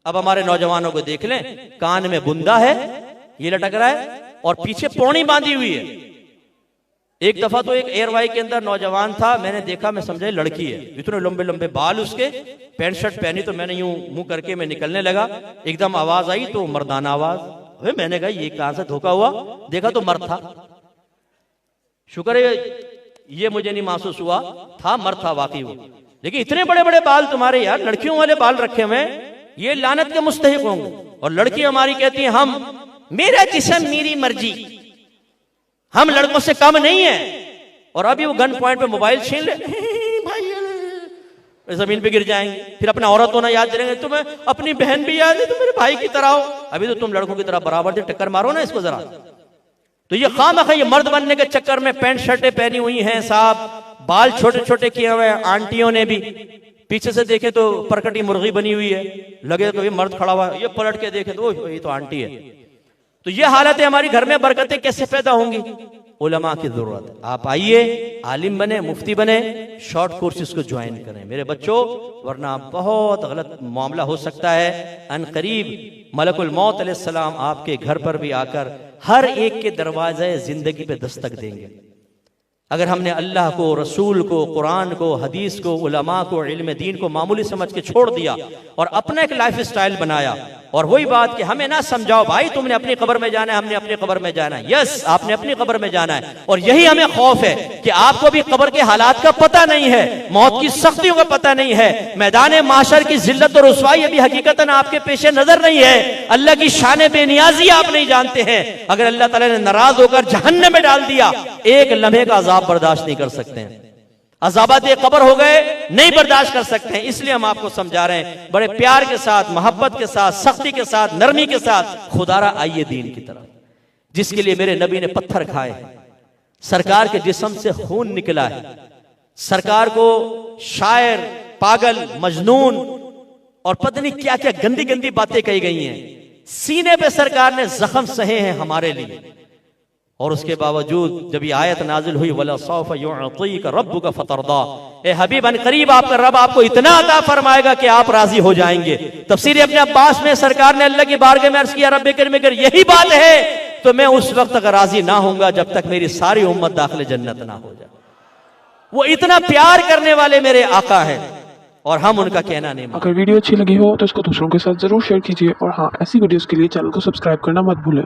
اب ہمارے نوجوانوں کو دیکھ لیں، کان میں بندہ ہے یہ لٹک رہا ہے اور پیچھے پونی باندھی ہوئی ہے۔ ایک دفعہ تو ایک ایئر وائی کے اندر نوجوان تھا، میں نے دیکھا، میں سمجھا لڑکی ہے، اتنے لمبے لمبے بال اس کے، پینٹ شرٹ پہنی، تو میں نے یوں منہ کر کے میں نکلنے لگا، ایک دم آواز آئی تو مردانہ آواز، میں نے کہا یہ کہاں سے دھوکا ہوا، دیکھا تو مرد تھا۔ شکر ہے یہ مجھے نہیں محسوس ہوا، تھا مرد تھا واقعی وہ۔ لیکن اتنے بڑے بڑے بال تمہارے یار، لڑکیوں والے بال رکھے ہوئے، یہ لعنت کے مستحق ہوں گے۔ اور لڑکی ہماری کہتی ہیں ہم، میرا جسم میری مرضی، ہم لڑکوں سے کم نہیں ہیں۔ اور ابھی وہ گن پوائنٹ پہ موبائل چھین لے، زمین پہ گر جائیں گے، پھر اپنا عورت ہونا یاد کریں گے، تمہیں اپنی بہن بھی یاد ہے، تم میرے بھائی کی طرح ہو، ابھی تو تم لڑکوں کی طرح برابر تھے، ٹکر مارو نا اس کو ذرا۔ تو یہ خواہ یہ مرد بننے کے چکر میں پینٹ شرٹیں پہنی ہوئی ہیں صاحب، بال چھوٹے چھوٹے کیے ہوئے ہیں، آنٹیوں نے بھی پیچھے سے دیکھیں تو پرکٹی مرغی بنی ہوئی ہے، لگے کبھی مرد کھڑا ہوا، یہ پلٹ کے دیکھیں تو یہ تو آنٹی ہے۔ تو یہ حالت ہے ہماری گھر میں، برکتیں کیسے پیدا ہوں گی؟ علماء کی ضرورت ہے۔ آپ آئیے، عالم بنے، مفتی بنے، شارٹ کورسز کو جوائن کریں میرے بچوں، ورنہ بہت غلط معاملہ ہو سکتا ہے۔ ان قریب ملک الموت علیہ السلام آپ کے گھر پر بھی آ کر ہر ایک کے دروازے زندگی پہ دستک دیں گے۔ اگر ہم نے اللہ کو، رسول کو، قرآن کو، حدیث کو، علماء کو، علم دین کو معمولی سمجھ کے چھوڑ دیا اور اپنا ایک لائف سٹائل بنایا، اور وہی بات کہ ہمیں نہ سمجھاؤ بھائی تم نے اپنی قبر میں جانا ہے، ہم نے اپنی قبر میں جانا ہے، یس آپ نے اپنی قبر میں جانا ہے، اور یہی ہمیں خوف ہے کہ آپ کو بھی قبر کے حالات کا پتہ نہیں ہے، موت کی سختیوں کا پتہ نہیں ہے، میدان محشر کی ذلت اور رسوائی ابھی حقیقتاً آپ کے پیش نظر نہیں ہے، اللہ کی شان بے نیازی آپ نہیں جانتے ہیں۔ اگر اللہ تعالیٰ نے ناراض ہو کر جہنم میں ڈال دیا، ایک لمحے کا عذاب برداشت نہیں کر سکتے ہیں، عذابات قبر ہو گئے نہیں برداشت کر سکتے ہیں۔ اس لیے ہم آپ کو سمجھا رہے ہیں، بڑے پیار کے ساتھ، محبت کے ساتھ، سختی کے ساتھ، نرمی کے ساتھ، خدا را آئیے دین کی طرف، جس کے لیے میرے نبی نے پتھر کھائے ہیں، سرکار کے جسم سے خون نکلا ہے، سرکار کو شاعر، پاگل، مجنون اور پتہ نہیں کیا کیا گندی گندی باتیں کہی گئی ہیں، سینے پہ سرکار نے زخم سہے ہیں ہمارے لیے، اور اس کے باوجود جب یہ آیت نازل ہوئی وَلَسَوْفَ يُعْطِيكَ رَبُّكَ فَتَرْضَىٰ، اے حبیب ان قریب آپ کا رب آپ کو اتنا عطا فرمائے گا کہ آپ راضی ہو جائیں گے۔ تفسیر ابن عباس میں سرکار نے اللہ کی بارگاہ میں عرض کیا، رب کریم اگر یہی بات ہے تو میں اس وقت تک راضی نہ ہوں گا جب تک میری ساری امت داخل جنت نہ ہو جائے۔ وہ اتنا پیار کرنے والے میرے آقا ہیں اور ہم ان کا کہنا نہیں مانتے۔ اگر ویڈیو اچھی لگی ہو تو اس کو دوسروں کے ساتھ ضرور شیئر کیجیے، اور ہاں ایسی ویڈیوز کے لیے چینل کو سبسکرائب کرنا مت بھولیں۔